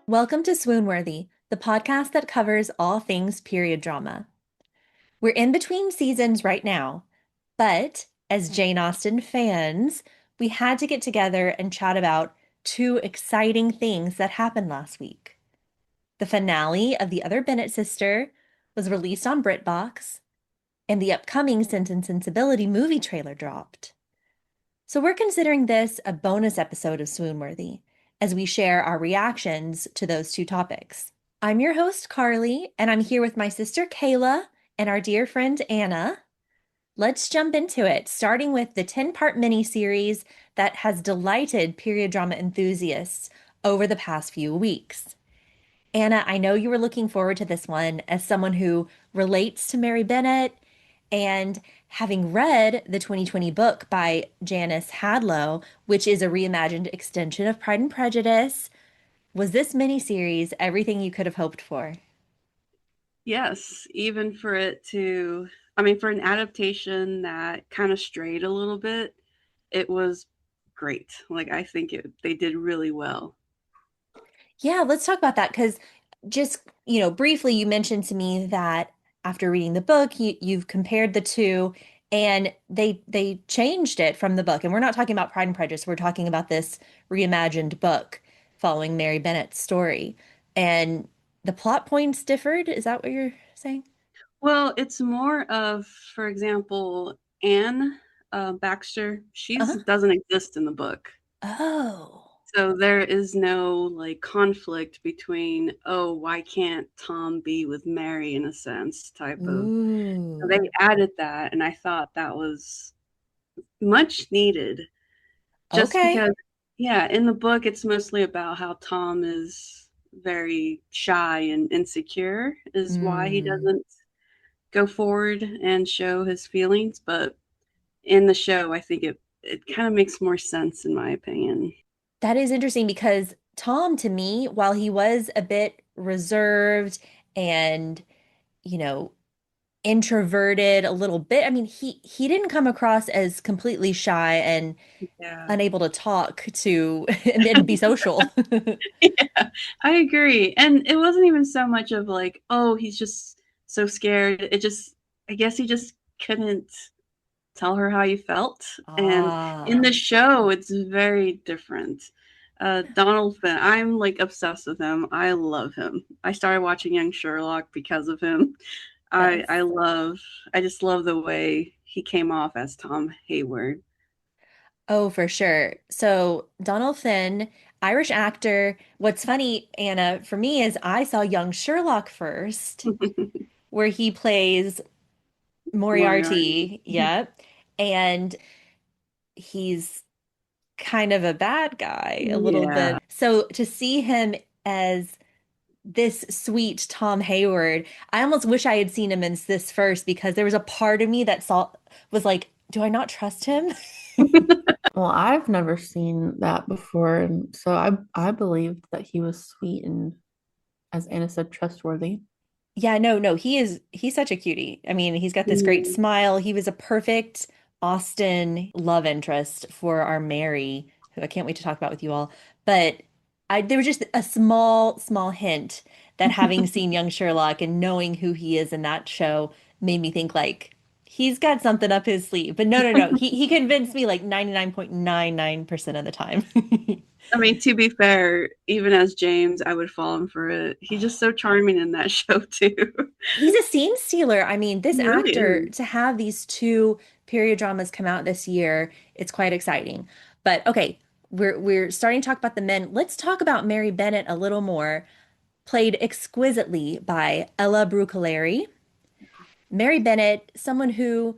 Welcome to Swoon-Worthy, the podcast that covers all things period drama. We're in between seasons right now, but as Jane Austen fans, we had to get together and chat about two exciting things that happened last week. The finale of The Other Bennet Sister was released on BritBox, and the upcoming Sense Sensibility movie trailer dropped. So we're considering this a bonus episode of Swoon-Worthy as we share our reactions to those two topics. I'm your host, Carly, and I'm here with my sister, Cayla, and our dear friend, Anna. Let's jump into it, starting with the 10-part miniseries that has delighted period drama enthusiasts over the past few weeks. Anna, I know you were looking forward to this one as someone who relates to Mary Bennet, and having read the 2020 book by Janice Hadlow, which is a reimagined extension of Pride and Prejudice, was this miniseries everything you could have hoped for? Yes, even for it to, I mean, for an adaptation that kind of strayed a little bit, it was great. Like I think they did really well. Yeah, let's talk about that because just, briefly, you mentioned to me that after reading the book, you've compared the two and they changed it from the book. And we're not talking about Pride and Prejudice. We're talking about this reimagined book following Mary Bennett's story. And the plot points differed. Is that what you're saying? Well, it's more of, for example, Anne Baxter. She's Uh-huh. doesn't exist in the book. Oh. So there is no like conflict between, oh, why can't Tom be with Mary in a sense type of. So they Ooh. added that, and I thought that was much needed. Just Okay. because, yeah, in the book, it's mostly about how Tom is very shy and insecure, is why he Mm. doesn't go forward and show his feelings. But in the show, I think it kind of makes more sense, in my opinion. That is interesting because Tom, to me, while he was a bit reserved and, you know, introverted a little bit, I mean, he didn't come across as completely shy and Yeah. unable to talk to and be social. Yeah, I agree. And it wasn't even so much of like, oh, he's just so scared. I guess he just couldn't tell her how you felt. And in the Ah, show, it's very different. Donald Finn, I'm like obsessed with him. I love him. I started watching Young Sherlock because of him. I yes. I love I just love the way he came off as Tom Hayward. Oh, for sure. So, Donald Finn, Irish actor. What's funny, Anna, for me is I saw Young Sherlock first, where he plays Moriarty. Moriarty. Yep. And he's kind of a bad guy, a little Yeah. bit. So to see him as this sweet Tom Hayward, I almost wish I had seen him as this first because there was a part of me that saw was like, do I not trust him? Well, I've never seen that before, and so I believed that he was sweet and, as Anna said, trustworthy. Yeah, no, he's such a cutie. I mean, he's got this great Mhm. smile. He was a perfect Austen love interest for our Mary, who I can't wait to talk about with you all. But there was just a small hint that having seen young Sherlock and knowing who he is in that show made me think like he's got something up his sleeve. But no. He convinced me like 99.99% of the time. I mean, to be fair, even as James, I would fall in for it. He's just so charming in that show too. He's a scene stealer. I mean, this He really actor is. to have these two period dramas come out this year, it's quite exciting. But okay, we're starting to talk about the men. Let's talk about Mary Bennet a little more, played exquisitely by Ella Brucchieri. Mary Bennet, someone who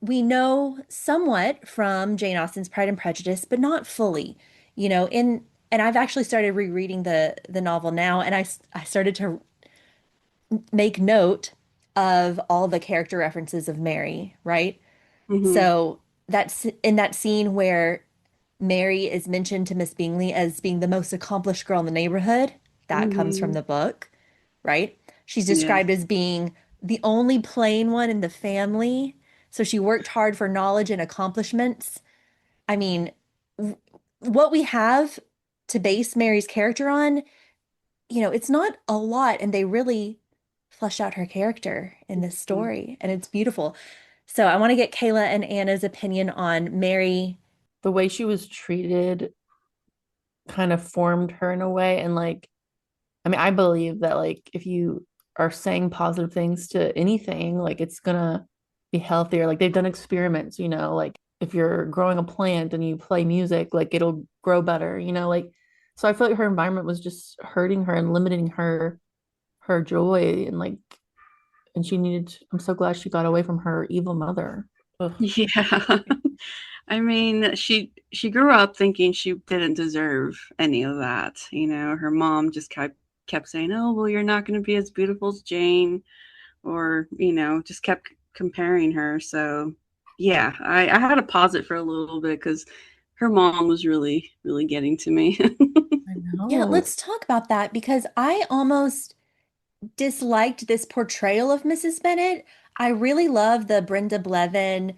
we know somewhat from Jane Austen's Pride and Prejudice, but not fully. In and I've actually started rereading the novel now, and I started to make note of all the character references of Mary, right? Hmm. So that's in that scene where Mary is mentioned to Miss Bingley as being the most accomplished girl in the neighborhood. That comes from Hmm. the book, right? She's Yes. described as being the only plain one in the family. So she worked hard for knowledge and accomplishments. I mean, what we have to base Mary's character on it's not a lot, and they really flesh out her character in this story, and it's beautiful. So I want to get Cayla and Anna's opinion on Mary. The way she was treated kind of formed her in a way. And like, I mean, I believe that like if you are saying positive things to anything, like it's gonna be healthier. Like they've done experiments, like if you're growing a plant and you play music, like it'll grow better, like so I feel like her environment was just hurting her and limiting her joy and like and I'm so glad she got away from her evil mother. Ugh. Yeah. I mean, she grew up thinking she didn't deserve any of that. Her mom just kept saying, "Oh, well, you're not going to be as beautiful as Jane," or just kept comparing her. So, yeah, I had to pause it for a little bit because her mom was really, really getting to me. I Yeah, know. let's talk about that because I almost disliked this portrayal of Mrs. Bennet. I really love the Brenda Blevin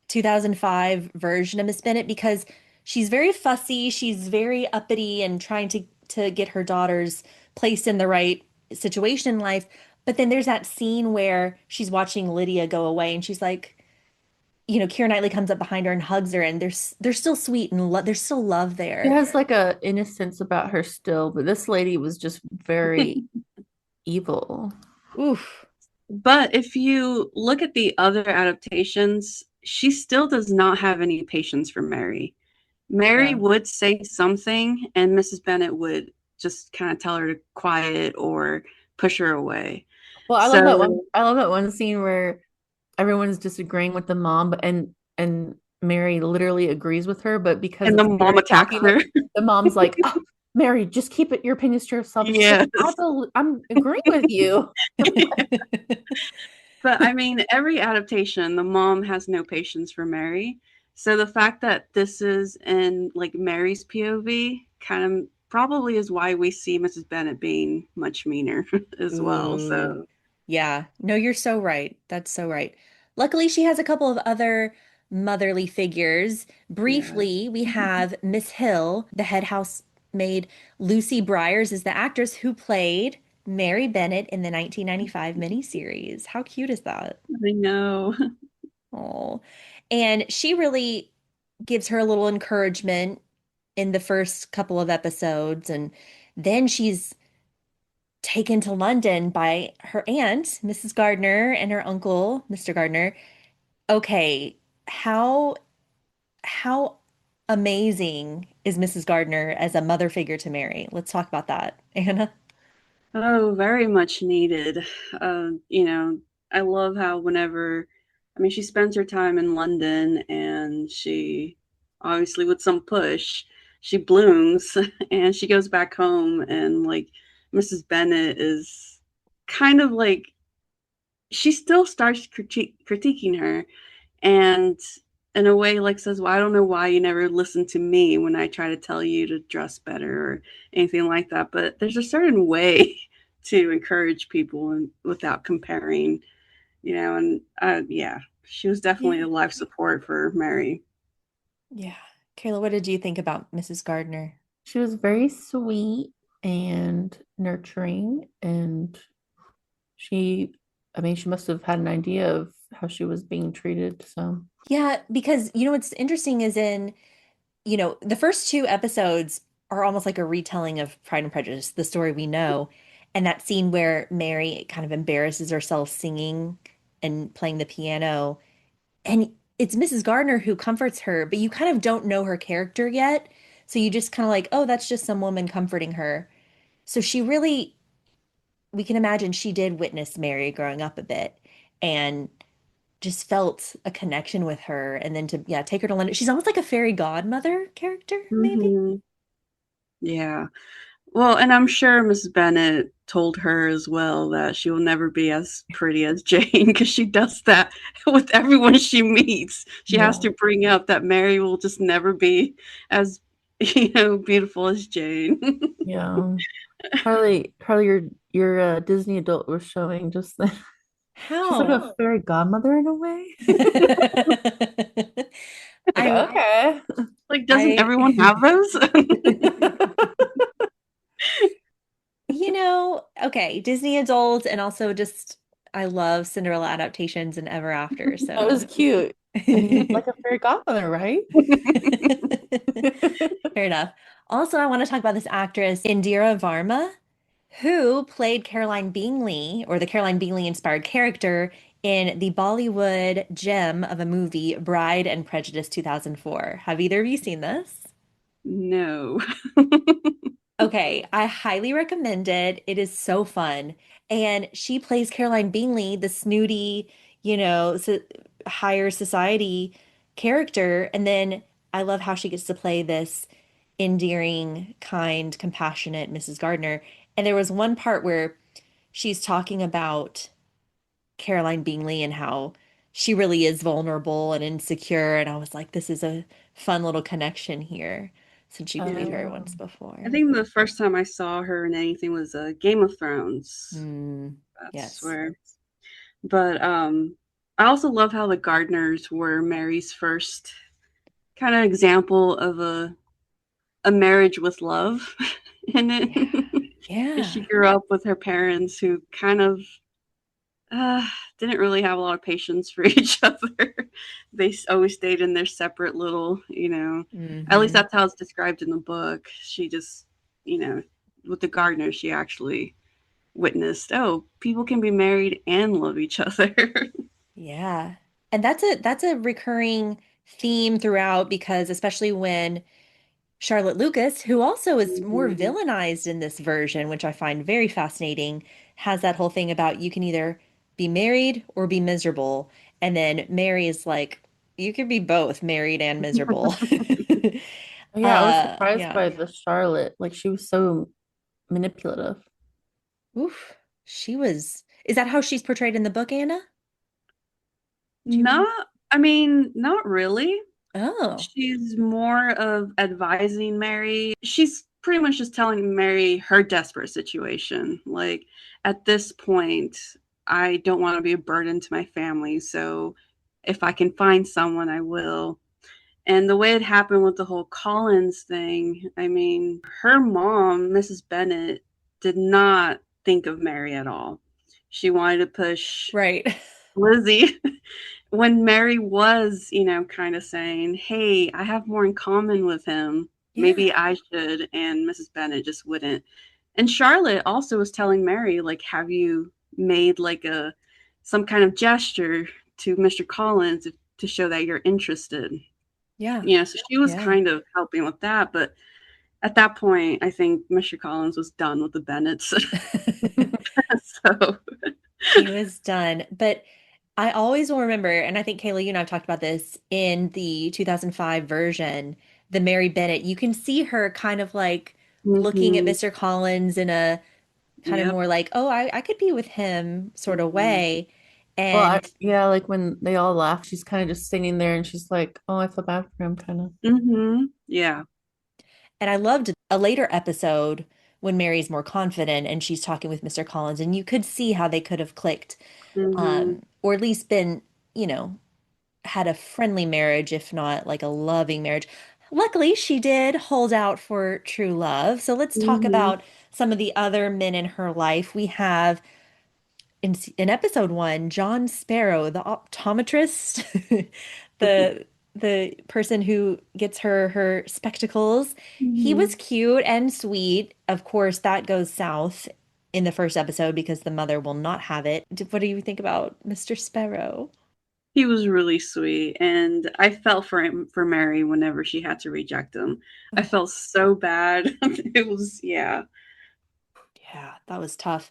2005 version of Miss Bennet because she's very fussy, she's very uppity and trying to get her daughters placed in the right situation in life. But then there's that scene where she's watching Lydia go away and she's like, Keira Knightley comes up behind her and hugs her, and they're still sweet and there's still love She there. has like a innocence about her still, but this lady was just very evil. Oof. But if you look at the other adaptations, she still does not have any patience for Mary. Mary Yeah. would say something, and Mrs. Bennet would just kind of tell her to quiet or push her away. Well, So, I love that one scene where everyone's disagreeing with the mom, but and Mary literally agrees with her, but because and the it's mom Mary attacks talking, her. the mom's like, "Oh, Mary, just keep your opinions to yourself." And she's like, Yes. I'm agreeing with you." But I mean, every adaptation, the mom has no patience for Mary. So the fact that this is in like Mary's POV kind of probably is why we see Mrs. Bennet being much meaner as well. Ooh. So Yeah. No, you're so right. That's so right. Luckily, she has a couple of other motherly figures. yeah. Briefly, we have Miss Hill, the head housemaid. Lucy Briars is the actress who played Mary Bennet in the 1995 miniseries. How cute is that? I know. Oh, and she really gives her a little encouragement in the first couple of episodes, and then she's taken to London by her aunt, Mrs. Gardner, and her uncle, Mr. Gardner. Okay, how amazing is Mrs. Gardner as a mother figure to Mary? Let's talk about that, Anna. Oh, very much needed. I love how I mean, she spends her time in London and she obviously, with some push, she blooms and she goes back home. And like Mrs. Bennet is kind of like, she still starts critiquing her. And in a way, like says, "Well, I don't know why you never listen to me when I try to tell you to dress better or anything like that." But there's a certain way to encourage people and without comparing, and yeah, she was definitely Yeah. a life support for Mary. Yeah. Kayla, what did you think about Mrs. Gardner? She was very sweet and nurturing, and she, I mean, she must have had an idea of how she was being treated. So, Yeah, because what's interesting is the first two episodes are almost like a retelling of Pride and Prejudice, the story we know. And that scene where Mary kind of embarrasses herself singing and playing the piano. And it's Mrs. Gardner who comforts her, but you kind of don't know her character yet. So you just kind of like, oh, that's just some woman comforting her. So she really, we can imagine she did witness Mary growing up a bit and just felt a connection with her. And then to, yeah, take her to London. She's almost like a fairy godmother character, maybe. Hmm. Yeah. Well, and I'm sure Mrs. Bennet told her as well that she will never be as pretty as Jane because she does that with everyone she meets. She has yeah, to bring up that Mary will just never be as beautiful as Jane. yeah. Carly, your Disney adult was showing just then. She's like How? a fairy godmother in a way. Like, I okay. Like, doesn't I everyone have those? Okay, Disney adults and also just I love Cinderella adaptations and Ever After, That was so cute. I mean, like a fairy godmother, right? fair enough. Also, I want to talk about this actress, Indira Varma, who played Caroline Bingley, or the Caroline Bingley inspired character in the Bollywood gem of a movie, Bride and Prejudice 2004. Have either of you seen this? No. Okay, I highly recommend it. It is so fun. And she plays Caroline Bingley, the snooty, so higher society character. And then I love how she gets to play this endearing, kind, compassionate Mrs. Gardner. And there was one part where she's talking about Caroline Bingley and how she really is vulnerable and insecure. And I was like, this is a fun little connection here since she played her once I before. think the first time I saw her in anything was Game of Thrones. Mm, That's yes. where. But I also love how the Gardners were Mary's first kind of example of a marriage with love in it. Yeah. Because she Yeah. grew up with her parents who kind of uh, didn't really have a lot of patience for each other. They always stayed in their separate little. At least Hmm. that's how it's described in the book. She just, you know, with the gardener, she actually witnessed, oh, people can be married and love each other. Yeah. And that's a recurring theme throughout because especially when Charlotte Lucas, who also is more Mhm. villainized in this version, which I find very fascinating, has that whole thing about you can either be married or be miserable. And then Mary is like, you can be both married and miserable. Yeah, I was surprised Yeah. by the Charlotte. Like she was so manipulative. Oof. Is that how she's portrayed in the book, Anna? Do you know? Not really. Oh, She's more of advising Mary. She's pretty much just telling Mary her desperate situation. Like, at this point, I don't want to be a burden to my family. So if I can find someone, I will. And the way it happened with the whole Collins thing, her mom, Mrs. Bennet, did not think of Mary at all. She wanted to push right. Lizzie when Mary was, kind of saying, hey, I have more in common with him. Yeah. Maybe I should. And Mrs. Bennet just wouldn't. And Charlotte also was telling Mary, like, have you made like some kind of gesture to Mr. Collins to show that you're interested? Yeah. So she was Yeah. kind of helping with that. But at that point, I think Mr. Collins was done with the Bennets. So, He was done. But I always will remember, and I think Kayla, you and I have talked about this in the 2005 version, the Mary Bennett. You can see her kind of like looking at mhm, Mr. Collins in a kind of yep. more like, oh, I could be with him sort of Mhm, way. Well, And yeah, like when they all laugh, she's kind of just sitting there and she's like, "Oh, I feel bad for him," kind of. yeah. and I loved a later episode when Mary's more confident and she's talking with Mr. Collins, and you could see how they could have clicked, Mhm, or at least been, had a friendly marriage, if not like a loving marriage. Luckily, she did hold out for true love. So let's talk mhm. about some of the other men in her life. We have in episode one, John Sparrow, the optometrist, the the person who gets her spectacles. He was Mhm. cute and sweet. Of course, that goes south in the first episode because the mother will not have it. What do you think about Mr. Sparrow? He was really sweet, and I felt for Mary whenever she had to reject him. I Oh, felt so bad. It was yeah. yeah, that was tough.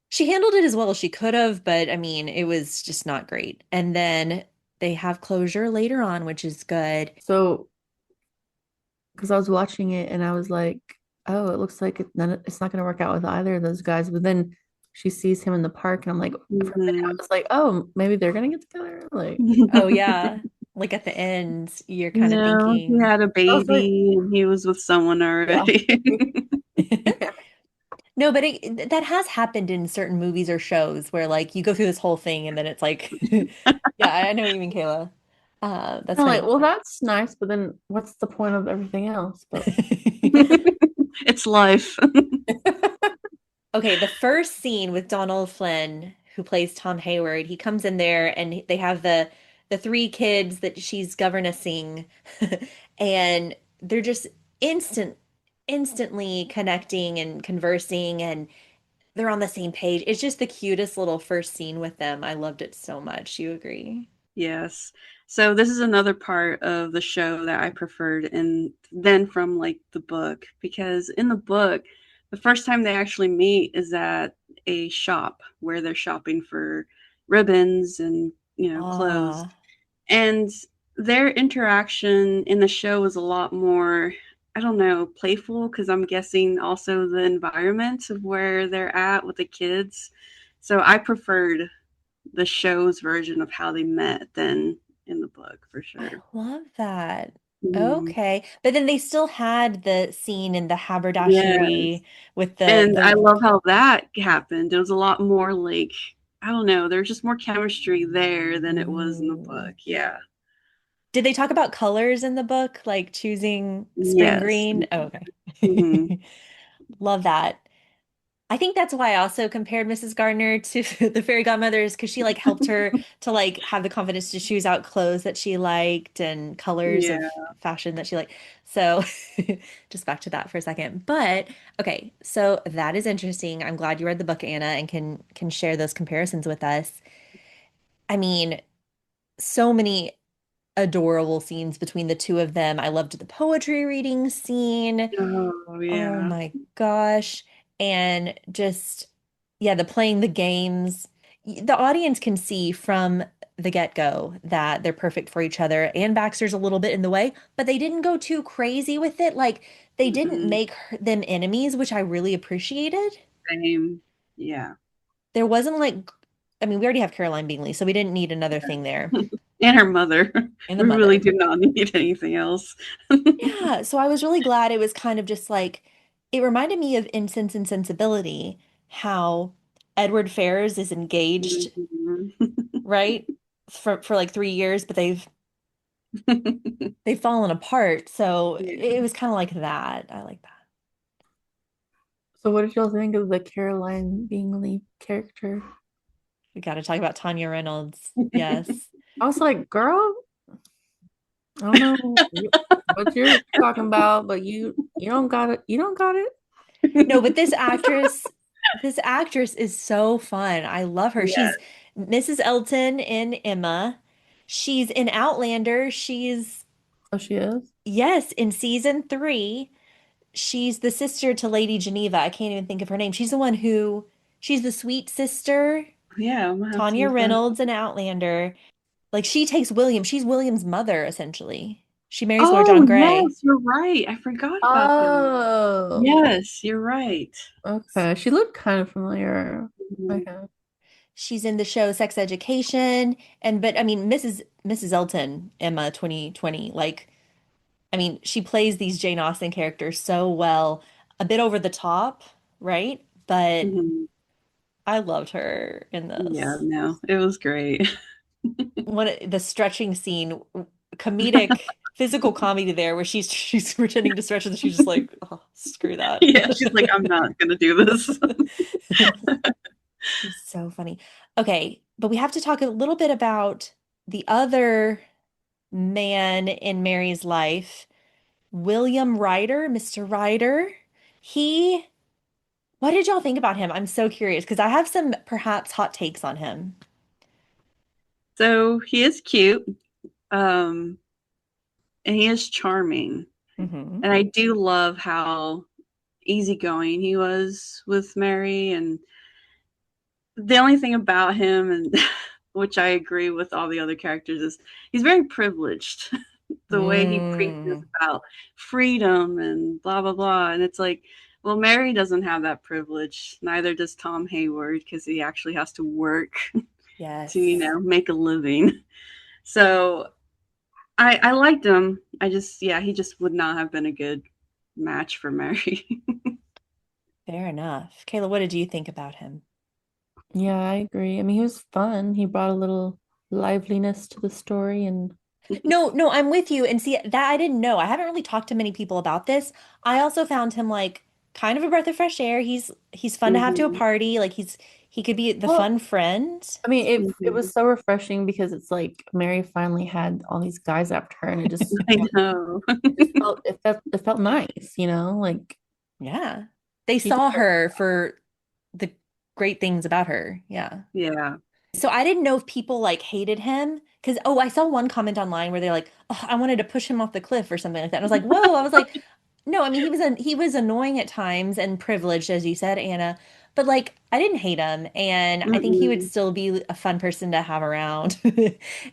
She handled it as well as she could have, but I mean, it was just not great. And then they have closure later on, which is good. So, because I was watching it and I was like, "Oh, it looks like it's not going to work out with either of those guys." But then she sees him in the park, and I'm like, for a minute, I Mhm. was like, "Oh, maybe they're going to get together." Like, Oh yeah. Like at the end, you're kind of No, he thinking, had a I was like, baby and he was with someone "Yeah." already. Yeah. no, but that has happened in certain movies or shows where like you go through this whole thing and then it's like, yeah, I know what you mean, Kayla. That's I'm like, funny. well, that's nice, but then what's the point of everything else? But It's life. Okay, the first scene with Donald Flynn, who plays Tom Hayward, he comes in there and they have the three kids that she's governessing, and they're just instantly connecting and conversing, and they're on the same page. It's just the cutest little first scene with them. I loved it so much. You agree? Yes. So this is another part of the show that I preferred and then from like the book because in the book the first time they actually meet is at a shop where they're shopping for ribbons and clothes. Ah, And their interaction in the show was a lot more, I don't know, playful because I'm guessing also the environment of where they're at with the kids. So I preferred the show's version of how they met than in the book for I sure. love that. Mhm. Okay. But then they still had the scene in the Yes. haberdashery with And I the love how that happened. It was a lot more like, I don't know, there's just more chemistry there than it was in the Ooh. book. Yeah. Did they talk about colors in the book, like choosing spring Yes. green? Oh, Hmm. okay. Love that. I think that's why I also compared Mrs. Gardner to the fairy godmothers because she like helped her to like have the confidence to choose out clothes that she liked and colors of Yeah. fashion that she liked. So just back to that for a second. But okay, so that is interesting. I'm glad you read the book, Anna, and can share those comparisons with us. I mean, so many adorable scenes between the two of them. I loved the poetry reading scene. Oh, Oh yeah. my gosh. And just, yeah, the playing the games. The audience can see from the get-go that they're perfect for each other. And Baxter's a little bit in the way, but they didn't go too crazy with it. Like, they didn't Mm-mm. make them enemies, which I really appreciated. Same. Yeah. There wasn't like, I mean, we already have Caroline Bingley, so we didn't need another thing there. And her mother. And the We really mother. did not need anything else. Yeah, so I was really glad it was kind of just like it reminded me of in Sense and Sensibility, how Edward Ferrars is engaged, Mhm. right? For like 3 years, but they've fallen apart. So Yeah. it was kind of like that. I like that. So what did y'all think of the Caroline Bingley character? We got to talk about Tanya Reynolds. Yes. I was like, girl, I don't know what you're talking about, but you don't got it. You don't got it. No, but this actress is so fun. I love her. Yeah. She's Mrs. Elton in Emma. She's in Outlander. She's Oh, she is. Yes, in season three, she's the sister to Lady Geneva. I can't even think of her name. She's the sweet sister, Yeah, I'm gonna have to Tanya look that Reynolds up. in Outlander. Like she takes William. She's William's mother, essentially. She marries Lord Oh, John Grey. yes, you're right. I forgot about that. Oh, Yes, you're right. okay. She looked kind of familiar. Mhm. Okay. She's in the show Sex Education. And but I mean, Mrs. Elton, Emma 2020, like I mean, she plays these Jane Austen characters so well, a bit over the top, right? But Mhm. I loved her in Yeah, this. no, it was great. The stretching scene, comedic, physical comedy there where she's pretending to stretch and she's just like, oh, screw that. Yeah, she's like, I'm not gonna do this. She's so funny. Okay, but we have to talk a little bit about the other man in Mary's life, William Ryder, Mr. Ryder. He, what did y'all think about him? I'm so curious because I have some perhaps hot takes on him. So he is cute, and he is charming. Hmm. And I do love how easygoing he was with Mary. And the only thing about him, and which I agree with all the other characters, is he's very privileged. The way he preaches Mm, about freedom and blah blah blah, and it's like, well, Mary doesn't have that privilege. Neither does Tom Hayward because he actually has to work to yes. make a living. So I liked him. I just yeah, he just would not have been a good match for Mary. Fair enough. Kayla, what did you think about him? Yeah, I agree. I mean, he was fun. He brought a little liveliness to the story and No, I'm with you. And see, that I didn't know. I haven't really talked to many people about this. I also found him like kind of a breath of fresh air. He's fun to have to a Hmm. party. Like he could be the Well, fun friend. I mean, it Hmm. was so refreshing because it's like Mary finally had all these guys after her, and I know. it felt nice, you know, like Yeah. They she saw deserved. her for the great things about her. Yeah. Yeah. So I didn't know if people like hated him because I saw one comment online where they're like, oh, I wanted to push him off the cliff or something like that. And I was like, whoa. I was like, no, I mean he was annoying at times and privileged, as you said, Anna. But like I didn't hate him, and I think he would Mm-mm. still be a fun person to have around.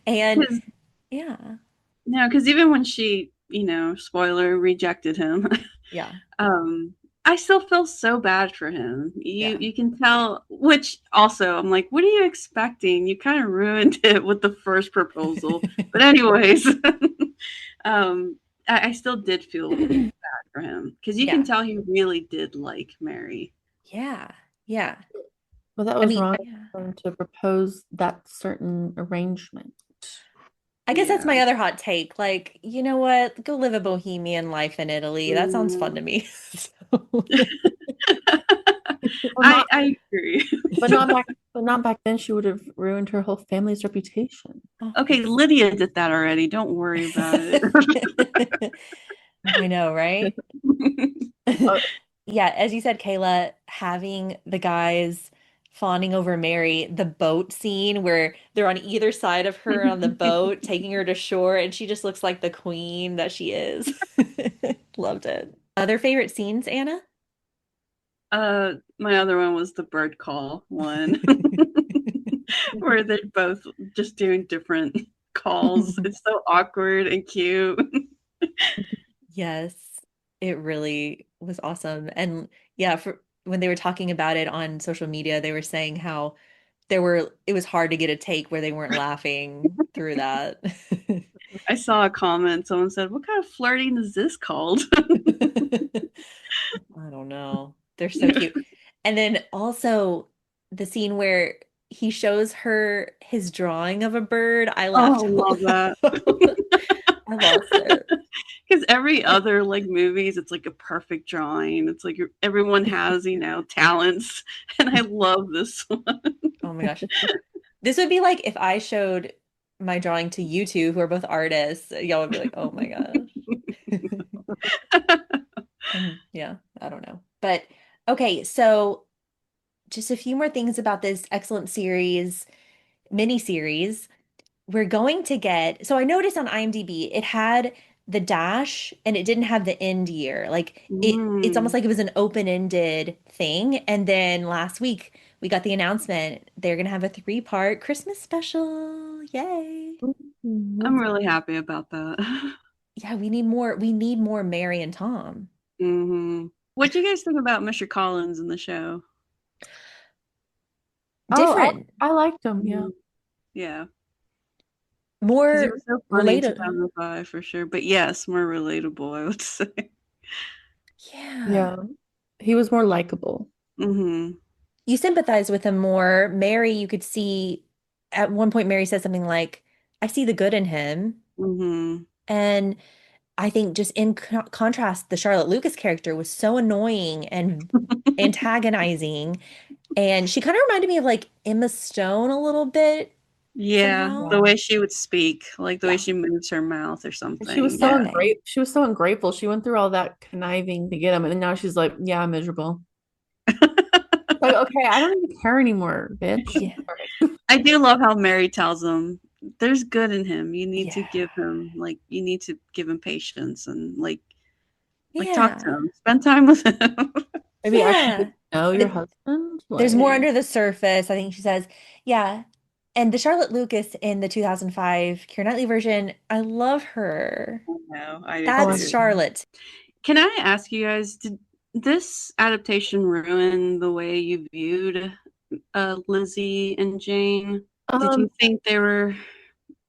And 'Cause- yeah, no, because even when she, spoiler, rejected him, yeah, um, I still feel so bad for him. You yeah. you can tell, which also I'm like, what are you expecting? You kind of ruined it with the first proposal. But anyways, um, I still did feel bad for him because you can Yeah, tell he really did like Mary. yeah, yeah. But that I was mean, wrong yeah. for him to propose that certain arrangement. I guess that's Yeah. my other hot take. Like, you know what? Go live a bohemian life in Italy. That sounds fun Mm. to me. So, Well, I not, I agree. but not back then. She would have ruined her whole family's reputation. oh. Okay, Lydia did that already. Don't worry about it. I know, right? Uh, Yeah, as you said, Kayla, having the guys fawning over Mary, the boat scene where they're on either side of her on the boat, taking her to shore, and she just looks like the queen that she is. Loved it. Other favorite scenes, Anna? My other one was the bird call one, where they're both just doing different calls. It's so awkward and cute. Yes, it really was awesome. And yeah, for when they were talking about it on social media, they were saying how it was hard to get a take where they weren't laughing through that. I saw a comment. Someone said, "What kind of flirting is this called?" I don't know. They're so cute. And then also the scene where he shows her his drawing of a bird. I Oh, laughed I out love that. loud. I lost it. Because every other like movies, it's like a perfect drawing. It's like everyone has talents, and I love this one. Oh my gosh. This would be like if I showed my drawing to you two, who are both artists. Y'all would be like, oh my gosh. And yeah, I don't know. But okay, so just a few more things about this excellent miniseries. We're going to get, so I noticed on IMDb it had the dash and it didn't have the end year. Like it's almost Mm. like it was an open-ended thing. And then last week we got the announcement they're gonna have a three-part Christmas special. Yay. I'm really happy about that. Yeah, we need more Mary and Tom. What do you guys think about Mr. Collins in the show? Oh, Different, I liked them. Yeah. Mhm. Yeah, because he more was so funny in related. 2005 for sure. But yes, more relatable, I would say. Yeah. Yeah. He was more likable. Hmm. You sympathize with him more. Mary, you could see at one point Mary says something like, I see the good in him. Hmm. And I think just in contrast, the Charlotte Lucas character was so annoying and antagonizing. And she kind of reminded me of like Emma Stone a little bit Yeah, the somehow. Yeah. way she would speak, like the way Yeah. she moves her mouth or And she something. was so Yeah. Yeah. ungrateful. She was so ungrateful. She went through all that conniving to get him, and then now she's like, "Yeah, I'm miserable." Like, okay, I don't even care anymore, bitch. Yeah. I do love how Mary tells him there's good in him. Yeah. You need to give him patience and like talk to Yeah. him, spend time with him. Maybe actually get Yeah. to know your It, husband. there's more Like, under the surface. I think she says, yeah. And the Charlotte Lucas in the 2005 Keira Knightley version, I love her. No, I do oh, That's too. Charlotte. Can I ask you guys, did this adaptation ruin the way you viewed Lizzie and Jane? Did um, you think they were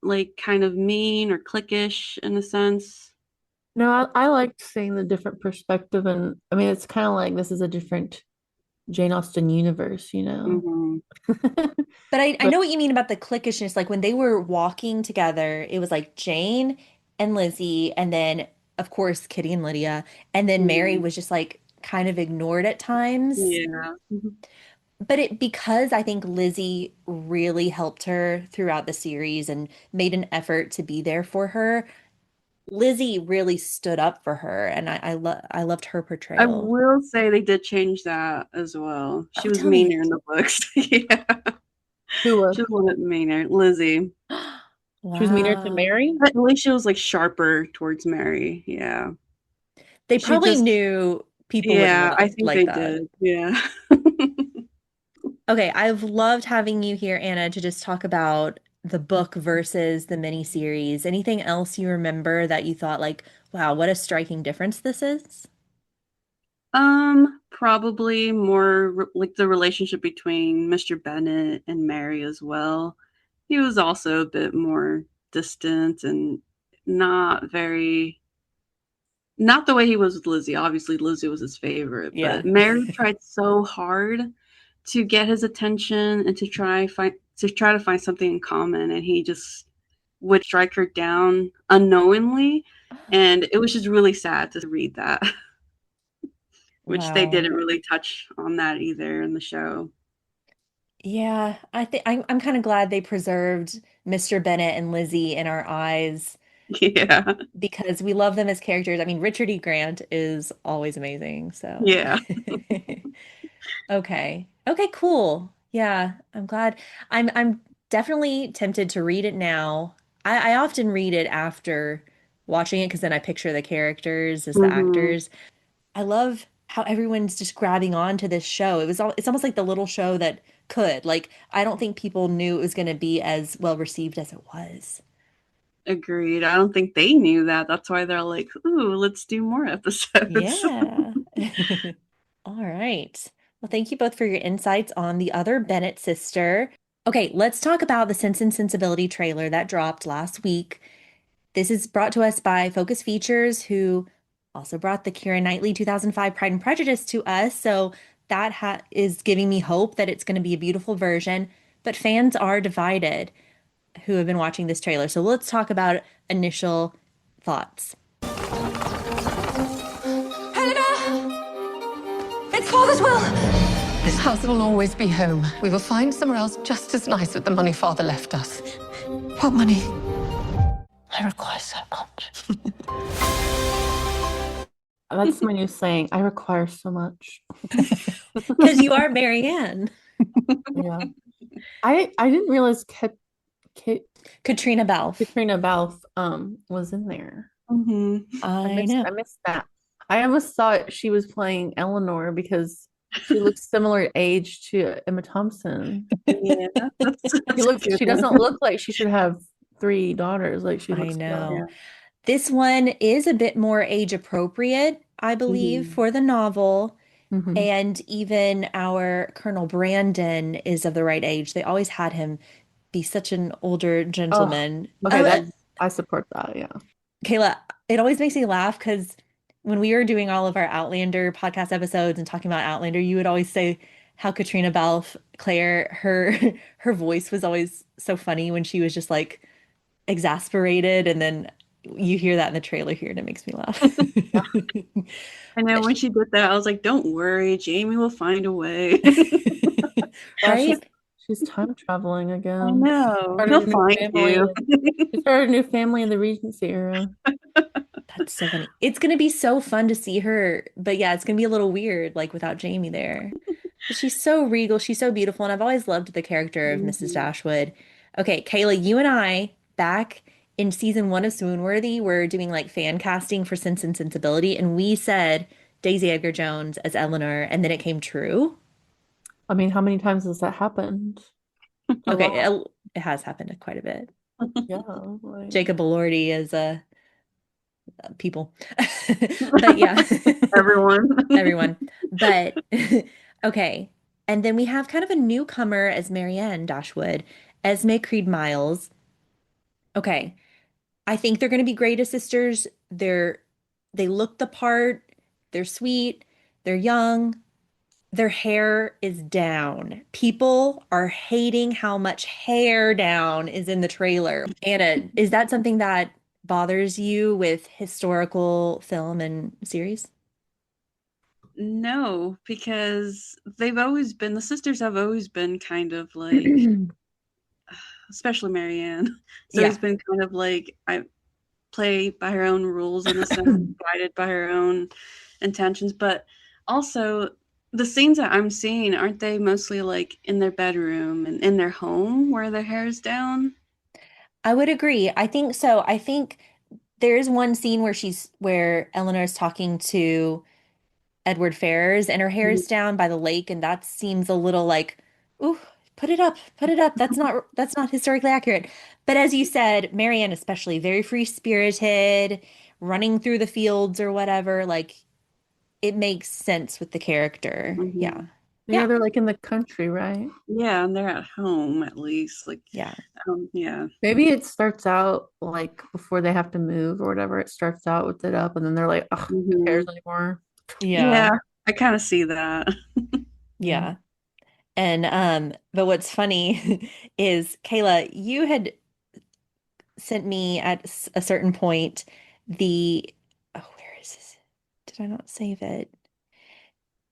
like kind of mean or cliquish in a sense? no, I liked seeing the different perspective, and I mean, it's kind of like this is a different Jane Austen universe, you know. Hmm. But I But know what you mean about the cliquishness. Like when they were walking together, it was like Jane and Lizzie, and then of course Kitty and Lydia, and then Mary Hmm. was just like kind of ignored at times. Yeah. Mhm. But it because I think Lizzie really helped her throughout the series and made an effort to be there for her. Lizzie really stood up for her, and I loved her I portrayal. will say they did change that as well. She Oh, was tell me. meaner in the books. Yeah. Who was? She was a little bit meaner. Lizzie. She was meaner to Wow. Mary? At least she was like sharper towards Mary. Yeah. They She probably just, knew people would yeah, I not think like they that. did. Yeah. Okay, I've loved having you here, Anna, to just talk about the book versus the miniseries. Anything else you remember that you thought like, wow, what a striking difference this is? Probably more like the relationship between Mr. Bennet and Mary as well. He was also a bit more distant and not very, not the way he was with Lizzie. Obviously, Lizzie was his favorite, but Yeah. Mary tried so hard to get his attention and to try to find something in common, and he just would strike her down unknowingly, and it was just really sad to read that. Which they Wow. didn't really touch on that either in the show. Yeah, I think I'm kind of glad they preserved Mr. Bennett and Lizzie in our eyes Yeah. because we love them as characters. I mean, Richard E. Grant is always amazing, so. Yeah. Okay. Okay, cool. Yeah, I'm glad. I'm definitely tempted to read it now. I often read it after watching it because then I picture the characters as the Hmm. actors. I love how everyone's just grabbing on to this show. It's almost like the little show that could. Like, I don't think people knew it was going to be as well received as it was. Agreed. I don't think they knew that. That's why they're like, ooh, let's do more episodes. Yeah. All right. Well, thank you both for your insights on the other Bennett sister. Okay, let's talk about the Sense and Sensibility trailer that dropped last week. This is brought to us by Focus Features, who also brought the Keira Knightley 2005 Pride and Prejudice to us. So that is giving me hope that it's going to be a beautiful version. But fans are divided who have been watching this trailer. So let's talk about initial thoughts. Helena! It's Father's will! This house will always be home. We will find somewhere else just as nice with the money Father left us. What money? I require so much. That's my new saying. I require so much. Because you are Marianne. Yeah. I didn't realize Kate Katrina Balfe. Katrina Balfe was in there. Hmm. I know. I missed that. I almost thought she was playing Eleanor because she looks similar age to Emma Thompson. Yeah, that's a good She one. doesn't look like she should have three daughters like she I looks young. know. This one is a bit more age appropriate, I believe, Hmm. for the novel. Hmm. And even our Colonel Brandon is of the right age. They always had him be such an older Oh, gentleman. okay, I support that, yeah. Cayla, it always makes me laugh because when we were doing all of our Outlander podcast episodes and talking about Outlander, you would always say how Katrina Balfe, Claire, her her voice was always so funny when she was just like exasperated, and then you hear that in the trailer here, and it makes me laugh. Yeah. I know when she did that, I was like, don't worry, Jamie will find a way. Yeah, Right? she's time traveling I again. know. Started He'll a new find family. you. She started a new family in the Regency era. That's so funny. It's gonna be so fun to see her, but yeah, it's gonna be a little weird, like without Jamie there. But she's so regal, she's so beautiful, and I've always loved the character of Mrs. Mhm. Dashwood. Okay, Cayla, you and I back in season 1 of Swoon-Worthy were doing like fan casting for Sense and Sensibility, and we said Daisy Edgar Jones as Eleanor, and then it came true. I mean, how many times has that happened? A Okay, lot. it has happened quite a bit. Yeah, like Jacob Elordi as people. But yeah, Everyone. everyone. But okay. And then we have kind of a newcomer as Marianne Dashwood, Esme Creed Miles. Okay. I think they're going to be great as sisters. They look the part. They're sweet. They're young. Their hair is down. People are hating how much hair down is in the trailer. Anna, is that something that bothers you with historical film and series? No, because the sisters have always been kind of like, especially Marianne. It's Yeah. always been kind of like, I play by her own rules in a sense, guided by her own intentions. But also, the scenes that I'm seeing, aren't they mostly like in their bedroom and in their home where their hair is down? I would agree. I think so. I think there is one scene where Eleanor is talking to Edward Ferrars and her hair is down by the lake, and that seems a little like, ooh, put it up, put it up. That's not historically accurate. But as you said, Marianne especially very free-spirited, running through the fields or whatever, like it makes sense with the character. Mm-hmm. Yeah. Yeah, Yeah. they're like in the country, right? Yeah, and they're at home at least. Like, Yeah. yeah. Maybe it starts out like before they have to move or whatever. It starts out with it up, and then they're like, "Ugh, who Hmm. cares anymore?" Yeah. Yeah, I kind of see that. Yeah. Yeah. And but what's funny is Cayla, you had sent me at a certain point the where is this? Did I not save it?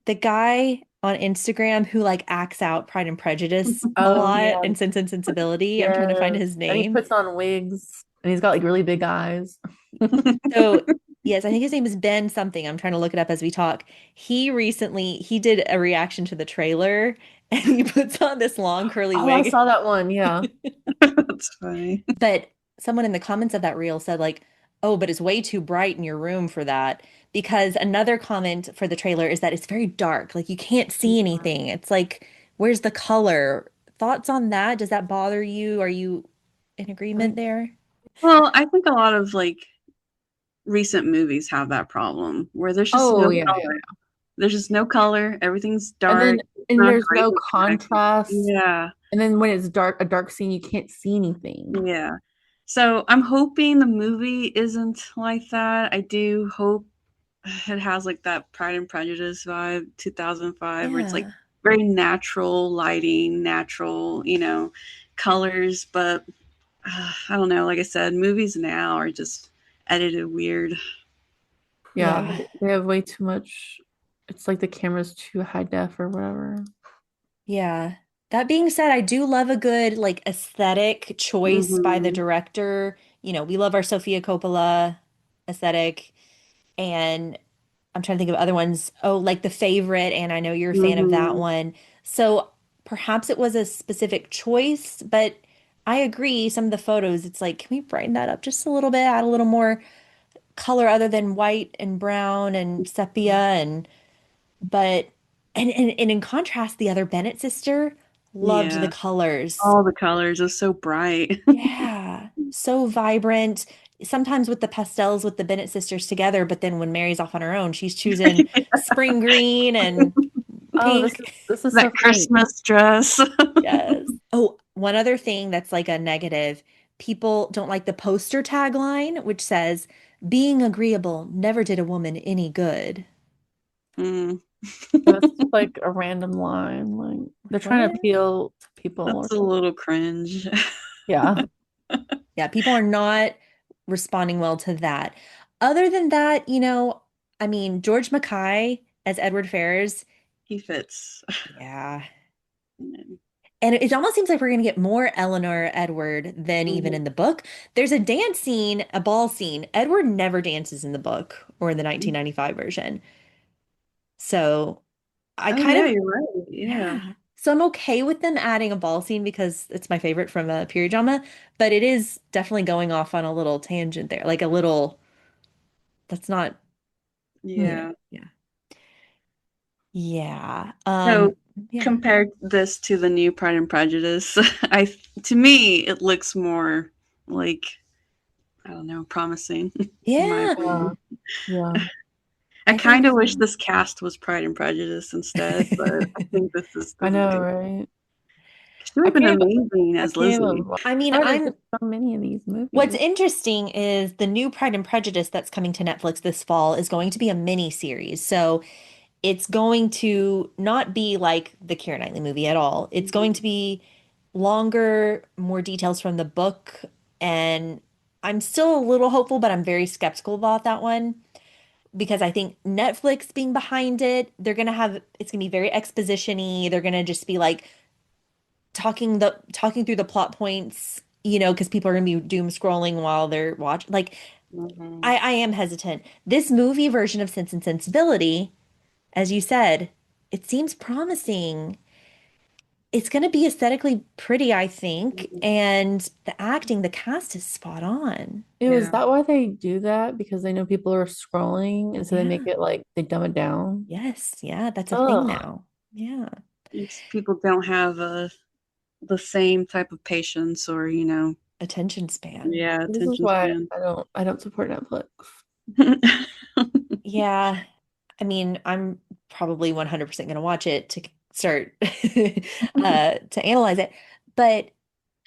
The guy on Instagram who like acts out Pride and Prejudice a Oh lot yeah, and Sense and Sensibility. I'm trying to find yes. his And he name. puts on wigs, and he's got like really big eyes. So yes, I think his name is Ben something. I'm trying to look it up as we talk. He did a reaction to the trailer and he puts on this long curly Oh, I wig. saw that one. Yeah. That's funny. But someone in the comments of that reel said, like, oh, but it's way too bright in your room for that. Because another comment for the trailer is that it's very dark. Like, you can't see anything. It's like, where's the color? Thoughts on that? Does that bother you? Are you in agreement there? Well, I think a lot of like recent movies have that problem where there's just Oh no yeah, yeah. color. There's just no color. Everything's And dark. then It's and not there's great no effects. contrast. Yeah, And then when it's dark, a dark scene, you can't see anything. yeah. So I'm hoping the movie isn't like that. I do hope it has like that Pride and Prejudice vibe, 2005, where it's like Yeah. very natural lighting, natural, colors. But I don't know. Like I said, movies now are just edited weird. Yeah, Yeah. they have way too much. It's like the camera's too high def or whatever. Yeah. That being said, I do love a good like aesthetic choice by the Hmm. director. We love our Sofia Coppola aesthetic. And I'm trying to think of other ones. Oh, like The Favorite, and I know you're a fan of that Hmm. one. So perhaps it was a specific choice, but I agree. Some of the photos, it's like, can we brighten that up just a little bit, add a little more color other than white and brown and sepia and but and in contrast, the other Bennett sister loved the Yeah. colors. All the colors are so bright. Yeah, so vibrant. Sometimes with the pastels with the Bennett sisters together, but then when Mary's off on her own, she's choosing spring green and Oh, this is pink. this is so That funny. Christmas dress. Yes. Oh, one other thing that's like a negative. People don't like the poster tagline, which says, "Being agreeable never did a woman any good." Mm, That's just like a random line. Like they're trying to What? appeal to people or that's a something. little cringe. Yeah. Yeah, people are not responding well to that. Other than that, I mean, George Mackay as Edward Ferrars, He fits. yeah. And it almost seems like we're going to get more Eleanor Edward than even Mhm. in the book. There's a dance scene, a ball scene. Edward never dances in the book or in the 1995 version. So I Oh kind yeah, of, you're right. Yeah. yeah. So I'm okay with them adding a ball scene because it's my favorite from a period drama, but it is definitely going off on a little tangent there, like a little, that's not, Yeah. yeah. Yeah. So Yeah. compared this to the new Pride and Prejudice, I to me it looks more like, I don't know, promising in my Yeah. Yeah. opinion. Yeah. I I think kind of wish so. this cast was Pride and Prejudice instead, but I think I this is know, good. right? She would I have been can't amazing I as can't Lizzie. even I mean, why there's just so many of these what's movies. interesting is the new Pride and Prejudice that's coming to Netflix this fall is going to be a mini series. So it's going to not be like the Keira Knightley movie at all. It's going to be longer, more details from the book. And I'm still a little hopeful, but I'm very skeptical about that one. because I think Netflix being behind it, it's gonna be very exposition-y. They're gonna just be like talking through the plot points, because people are gonna be doom scrolling while they're watching. Like, Mhm. I am hesitant. This movie version of Sense and Sensibility, as you said, it seems promising. It's gonna be aesthetically pretty, I think, and the cast is spot on. Is Yeah. that why they do that? Because they know people are scrolling, and so they make Yeah. it like they dumb it down. Yes. Yeah, that's a thing Ugh. now. Yeah. People don't have the same type of patience or, Attention span. yeah, This is attention why span. I don't support Netflix. Yeah. I mean, I'm probably 100% going to watch it to start to analyze it. But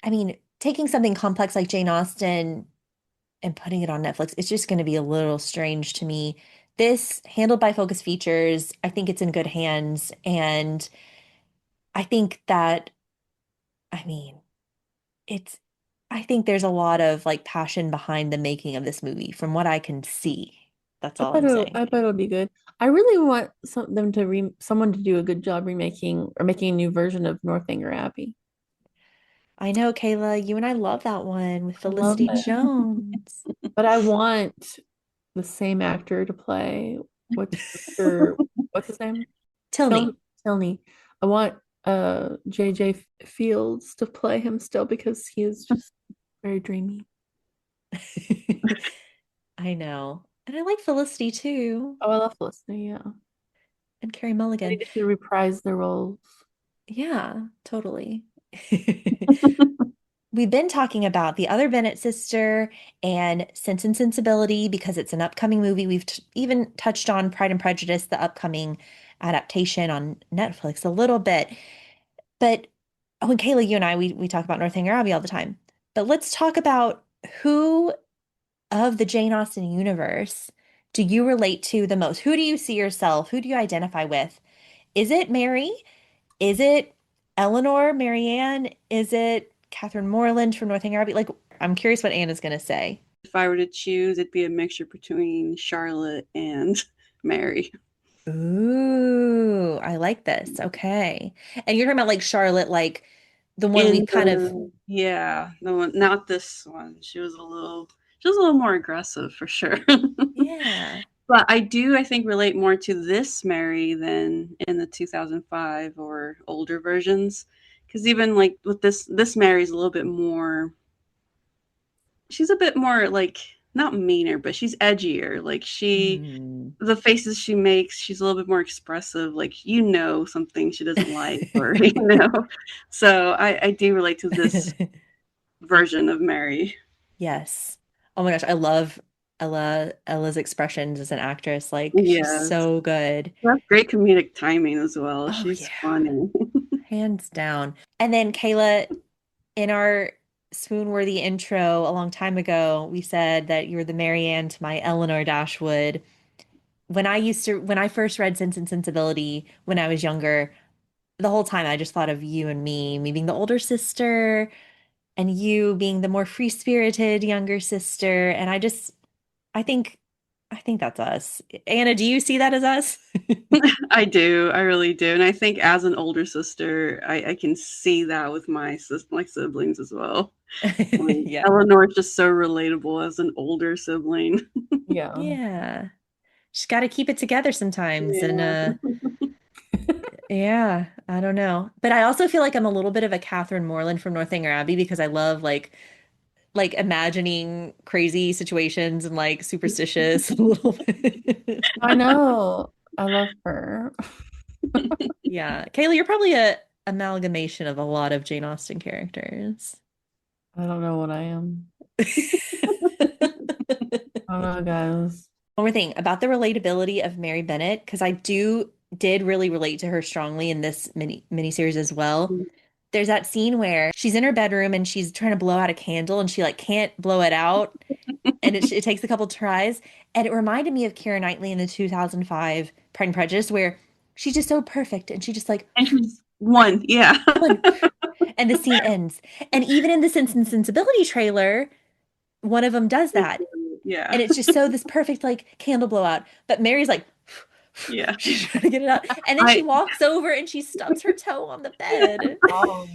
I mean, taking something complex like Jane Austen and putting it on Netflix, it's just going to be a little strange to me. This handled by Focus Features, I think it's in good hands. And I think that, I mean, it's, I think there's a lot of like passion behind the making of this movie from what I can see. That's all I'm saying. I bet it'll be good. I really want someone to do a good job remaking or making a new version of Northanger Abbey. I know, Cayla, you and I love that one with I love Felicity it. Jones. But I want the same actor to play what's Mr. what's his name? Tilney. Tilney. I want JJ Fields to play him still because he is just very dreamy. I know. And I like Felicity too. Oh, I love Felicity, yeah. And Carey They Mulligan. need to reprise their roles. Yeah, totally. We've been talking about the Other Bennet Sister and Sense and Sensibility because it's an upcoming movie. We've even touched on Pride and Prejudice, the upcoming adaptation on Netflix a little bit. But when Cayla, you and I, we talk about Northanger Abbey all the time. But let's talk about who of the Jane Austen universe do you relate to the most? Who do you see yourself? Who do you identify with? Is it Mary? Is it Eleanor, Marianne? Is it Catherine Morland from Northanger Abbey? Like, I'm curious what Anna's gonna say. If I were to choose, it'd be a mixture between Charlotte and Mary. Ooh, I like this. Okay. And you're talking about like Charlotte, like the one we In kind of, yeah, the one, not this one. She was a little more aggressive for sure. yeah. But I think, relate more to this Mary than in the 2005 or older versions. Because even like with this Mary's a little bit more, she's a bit more like, not meaner, but she's edgier. Like Mm. the faces she makes, she's a little bit more expressive. Like, something she doesn't like, or, So I do relate to this version of Mary. Yes. Oh my gosh, I love Ella's expressions as an actress. Like she's Yes. so good. She has great comedic timing as well. Oh She's yeah, funny. hands down. And then Cayla, in our Swoon-Worthy intro a long time ago, we said that you're the Marianne to my Eleanor Dashwood. When I first read Sense and Sensibility when I was younger, the whole time I just thought of you and me being the older sister and you being the more free-spirited younger sister. And I think I think that's us. Anna, do you see that as us? I do. I really do. And I think as an older sister, I can see that with my siblings as well. Like, Yeah. Eleanor is just so relatable as an older sibling. Yeah. Yeah. She's got to keep it together sometimes. And Yeah. yeah, I don't know. But I also feel like I'm a little bit of a Catherine Morland from Northanger Abbey because I love like imagining crazy situations and like superstitious a little bit. I know. I love her. Yeah. Kaylee, you're probably a amalgamation of a lot of Jane Austen characters. I don't know what I am. I don't know, guys. One more thing about the relatability of Mary Bennett, because did really relate to her strongly in this miniseries as well. There's that scene where she's in her bedroom and she's trying to blow out a candle and she like can't blow it out and it takes a couple tries. And it reminded me of Keira Knightley in the 2005 Pride and Prejudice where she's just so perfect and she just like And she's one, yeah. one, and the scene ends. And even in the Sense and Sensibility trailer, one of them does that. Yeah. And it's just so this perfect like candle blowout. But Mary's like, Yeah. she's trying to get it out. And then she walks over and she stubs her toe on the bed. Oh.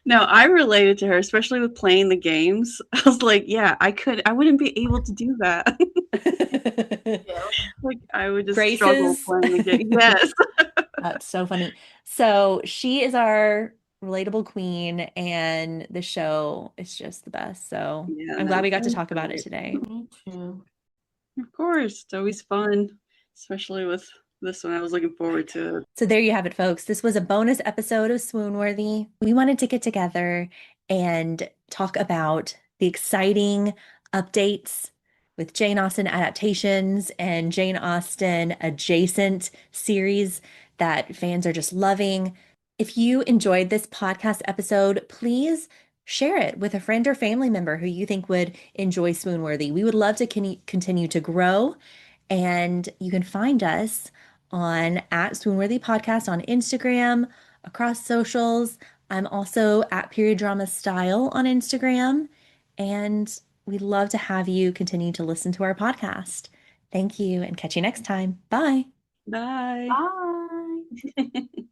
No, I related to her, especially with playing the games. I was like, yeah, I wouldn't be able to do that. Yeah. Like, I would just struggle Grace's. playing the game. Yes. That's so funny. So she is our relatable queen, and the show is just the best. So Yeah, I'm no, glad we got to it was talk about it great. today. Me too. Of course, it's always fun, especially with this one. I was looking forward to it. So there you have it, folks. This was a bonus episode of Swoon-Worthy. We wanted to get together and talk about the exciting updates with Jane Austen adaptations and Jane Austen adjacent series that fans are just loving. If you enjoyed this podcast episode, please share it with a friend or family member who you think would enjoy Swoon-Worthy. We would love to continue to grow, and you can find us on at Swoon-Worthy Podcast on Instagram, across socials. I'm also at Period Drama Style on Instagram. And we'd love to have you continue to listen to our podcast. Thank you and catch you next time. Bye. Bye. Bye.